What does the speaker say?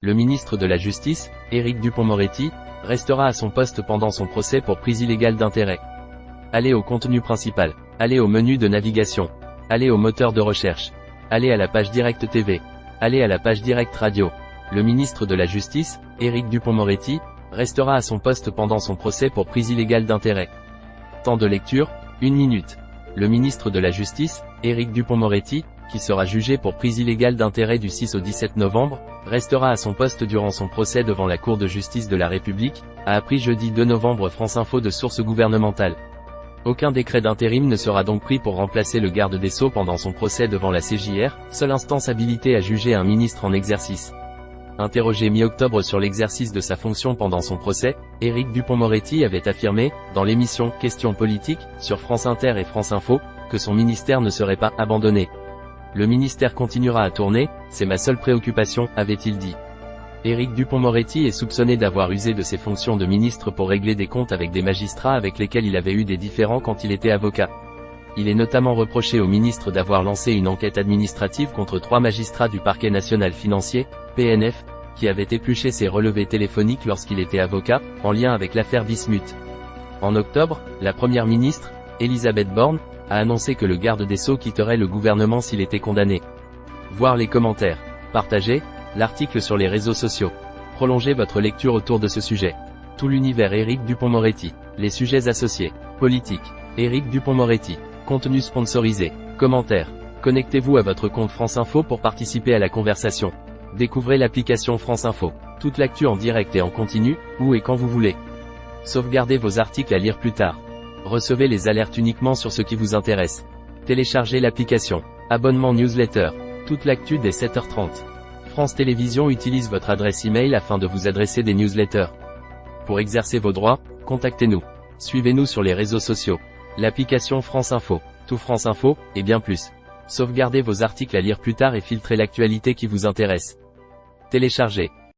Le ministre de la Justice, Éric Dupond-Moretti, restera à son poste pendant son procès pour prise illégale d'intérêt. Allez au contenu principal. Allez au menu de navigation. Allez au moteur de recherche. Allez à la page Direct TV. Allez à la page Direct Radio. Le ministre de la Justice, Éric Dupond-Moretti, restera à son poste pendant son procès pour prise illégale d'intérêt. Temps de lecture, 1 minute. Le ministre de la Justice, Éric Dupond-Moretti, qui sera jugé pour prise illégale d'intérêt du 6 au 17 novembre, restera à son poste durant son procès devant la Cour de justice de la République, a appris jeudi 2 novembre France Info de sources gouvernementales. Aucun décret d'intérim ne sera donc pris pour remplacer le garde des Sceaux pendant son procès devant la CJR, seule instance habilitée à juger un ministre en exercice. Interrogé mi-octobre sur l'exercice de sa fonction pendant son procès, Éric Dupond-Moretti avait affirmé, dans l'émission « Questions politiques » sur France Inter et France Info, que son ministère ne serait pas abandonné. Le ministère continuera à tourner, c'est ma seule préoccupation, avait-il dit. Éric Dupond-Moretti est soupçonné d'avoir usé de ses fonctions de ministre pour régler des comptes avec des magistrats avec lesquels il avait eu des différends quand il était avocat. Il est notamment reproché au ministre d'avoir lancé une enquête administrative contre 3 magistrats du parquet national financier, PNF, qui avaient épluché ses relevés téléphoniques lorsqu'il était avocat, en lien avec l'affaire Bismuth. En octobre, la première ministre, Elisabeth Borne, a annoncé que le garde des Sceaux quitterait le gouvernement s'il était condamné. Voir les commentaires. Partagez l'article sur les réseaux sociaux. Prolongez votre lecture autour de ce sujet. Tout l'univers Éric Dupond-Moretti. Les sujets associés. Politique. Éric Dupond-Moretti. Contenu sponsorisé. Commentaires. Connectez-vous à votre compte France Info pour participer à la conversation. Découvrez l'application France Info. Toute l'actu en direct et en continu, où et quand vous voulez. Sauvegardez vos articles à lire plus tard. Recevez les alertes uniquement sur ce qui vous intéresse. Téléchargez l'application. Abonnement newsletter. Toute l'actu dès 7h30. France Télévisions utilise votre adresse email afin de vous adresser des newsletters. Pour exercer vos droits, contactez-nous. Suivez-nous sur les réseaux sociaux. L'application France Info, Tout France Info, et bien plus. Sauvegardez vos articles à lire plus tard et filtrez l'actualité qui vous intéresse. Téléchargez.